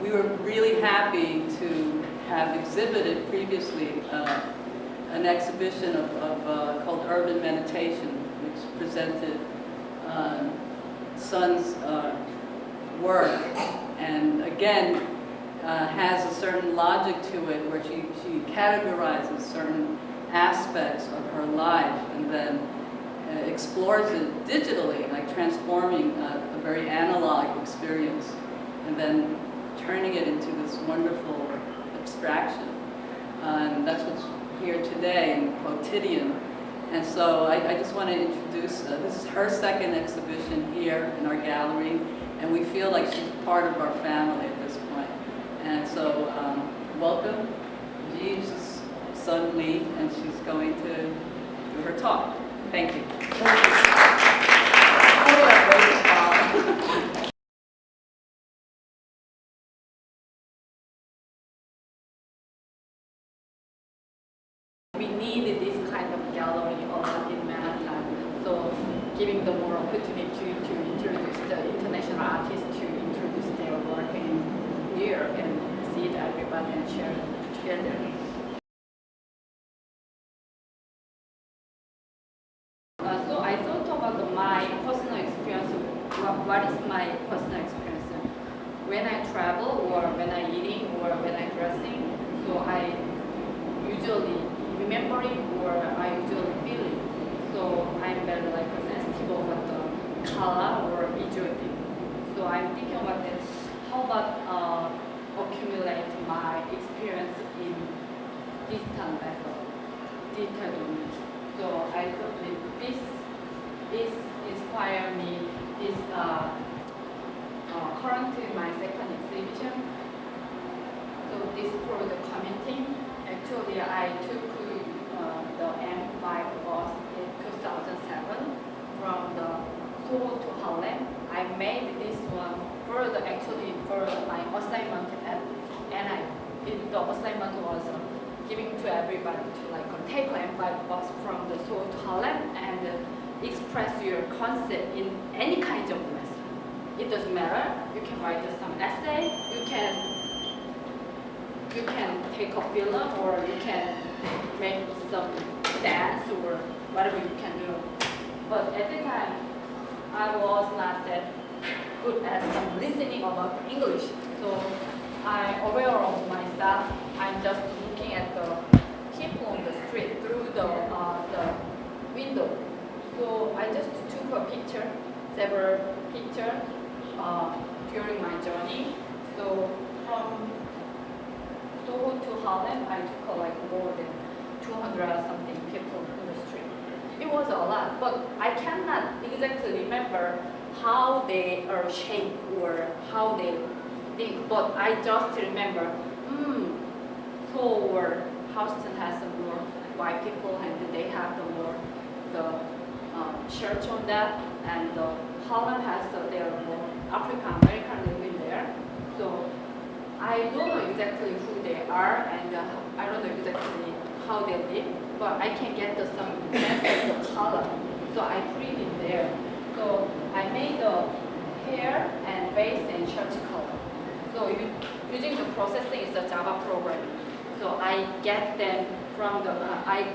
we were really happy to have exhibited previously an exhibition called Urban Meditation, which presented Sun's work, and again has a certain logic to it where she categorizes certain aspects of her life and then explores it digitally, like transforming a very analog experience and then turning it into this wonderful abstraction. And that's what's here today in QUOTIDIAN. And so I just want to introduce, this is her second exhibition here in our gallery, and we feel like she's part of our family at this point. And so welcome, Jeeves Sun Lee, and she's going to do her talk. Thank you. We needed this kind of gallery in Manhattan, so giving them more opportunity to introduce the international artists to introduce their work in New York and see it everybody and share it together. So I thought about my personal experience. What is my personal experience when I travel, or when I eating, or when I dressing? So I usually remembering, or I usually feeling. So I'm very like sensitive about the color or visual thing. So I'm thinking about this. How about accumulate my experience in digital method, digital domain. So I thought that this inspired me. This currently my second exhibition. So this for the commenting. Actually, I took the M5 bus in 2007 from the Seoul to Harlem. I made this one for my assignment, and the assignment was giving to everybody to take the M5 bus from the Seoul to Harlem and express your concept in any kind of method. It doesn't matter. You can write some essay. You can take a film, or you can make some dance, or whatever you can do. But at the time, I was not that good at some listening about English. So I'm aware of myself. I'm just looking at the people on the street through the window. So I just took a picture, several pictures during my journey. So from Seoul to Harlem, I took more than 200 something people in the street. It was a lot, but I cannot exactly remember how they are shaped or how they think. But I just remember, Seoul or Houston has some more white people, and they have the church on that, and Harlem has their more African American living there. So I don't know exactly who they are, and I don't know exactly how they live, but I can get some sense of the color. So I put it in there. So I made the hair and face and shirt color. So using the processing is a Java program. So I get them from I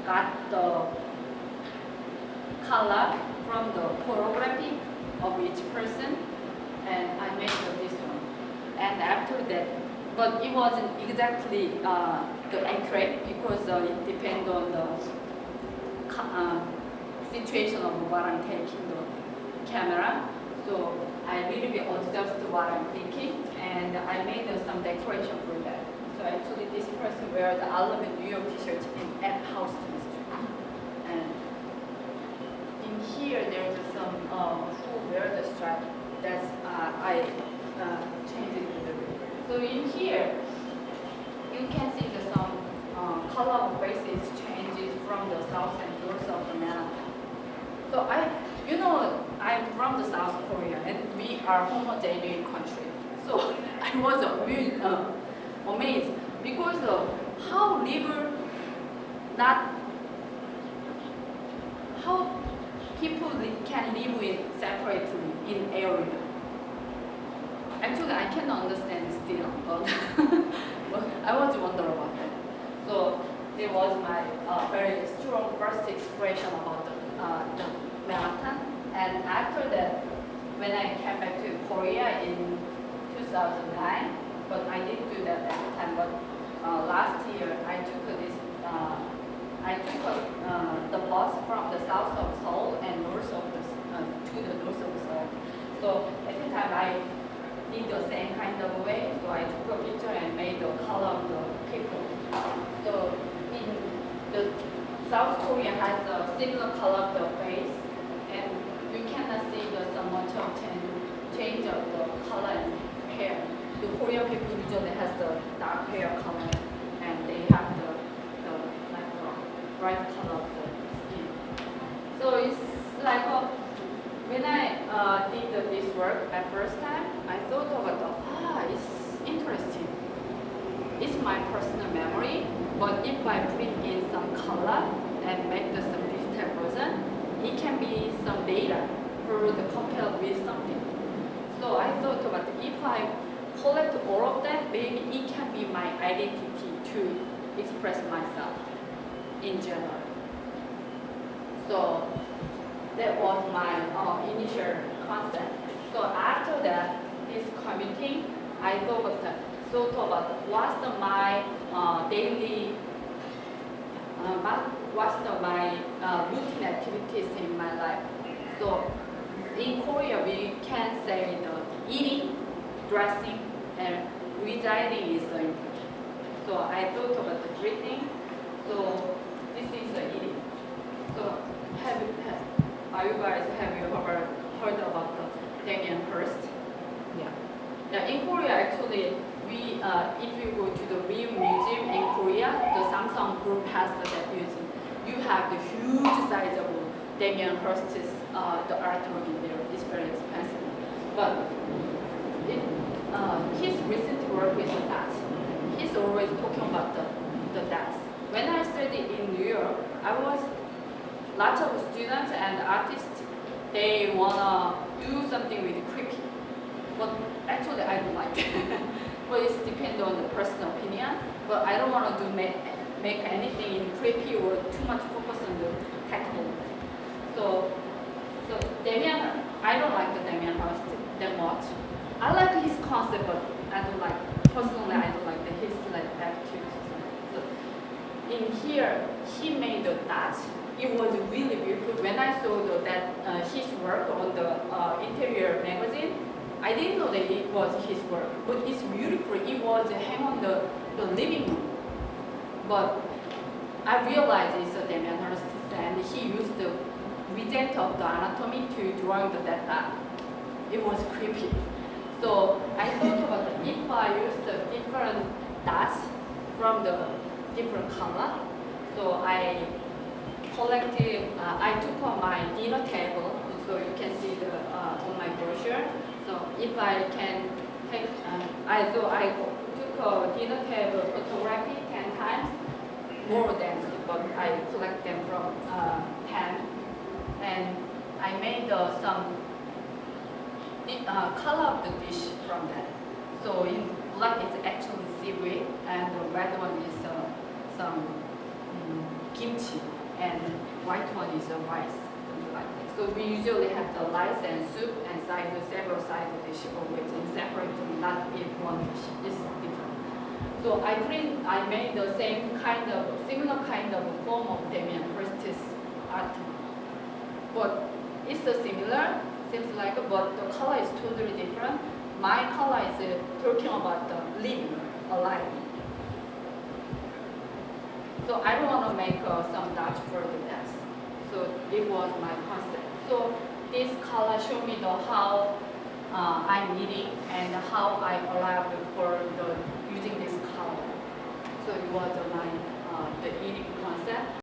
got the color from the choreography of each person, and I made this one. And after that, but it wasn't exactly the accurate, because it depends on the situation of what I'm taking the camera. So I really adjust what I'm thinking, and I made some decoration for that. So actually this person wear the I Love in New York t-shirt at Houston Street. And in here there's some who wear the stripe. That's I changed it a little bit. So in here you can see some color of faces changes from the south and north of the Manhattan. So I'm from the South Korea, and we are homogeneous country. So I was really amazed because of how people can live separately in area. Actually, I cannot understand but but I was wondering about that. So it was my very strong first expression about the marathon. And after that, when I came back to Korea in 2009, but I didn't do that at the time. But last year, I took the bus from the south of Seoul and north of to the north of Seoul. So at the time, I did the same kind of way. So I took a picture and made the color of the people. So in the South Korea has a similar color of the face, and you cannot see so much of change of the color and hair. The Korean people usually has the dark hair color, and they have the like bright color of the skin. So it's like when I did this work at first time, I thought about it's interesting. It's my personal memory, but if I bring in some color and make some digital version, it can be some data for the compare with something. So I thought about if I collect all of that, maybe it can be my identity to express myself in general. So that was my initial concept. So after that, this commuting, I thought about what's my daily, what's my routine activities in my life. So in Korea, we can say the eating, dressing, and residing is so important. So I thought about the breathing. So this is the eating. So have you heard about the Damien Hirst? Yeah. In Korea, actually, if you go to the real museum in Korea, the Samsung Group has that museum. You have the huge size of Damien Hirst's the artwork in there. It's very expensive, but his recent work with the dance. He's always talking about the dance. When I studied in New York, I was lots of students and artists. They wanna do something with creepy, but actually I don't like it. But it depends on the personal opinion. But I don't want to make anything in creepy or too much focus on the technical. So Damien, I don't like the Damien Hirst that much. I like his concept, but I don't like personally. I don't like his attitude. So in here, he made the dots. It was really beautiful. When I saw his work on the interior magazine, I didn't know that it was his work, but it's beautiful. It was hang on the living room. But I realized it's a Damien Hirst, and he used the result of the anatomy to drawing the data. It was creepy. So I thought about if I use the different dots from the different color. So I collected. I took on my dinner table, so you can see on my brochure. So if I can take, I took a dinner table photography 10 times, more than, but I collect them from 10, and I made some color of the dish from that. So in black is actually seaweed, and the red one is some kimchi, and white one is rice, something like that. So we usually have the rice and soup and several side dish always in separate, not in one dish. It's different. So I made the similar kind of form of Damien Hirst's art, but it's similar. Seems like, but the color is totally different. My color is talking about the living, alive. So I don't want to make some Dutch for the dance. So it was my concept. So this color showed me how I'm eating and how I allowed for using this color. So it was my the eating concept.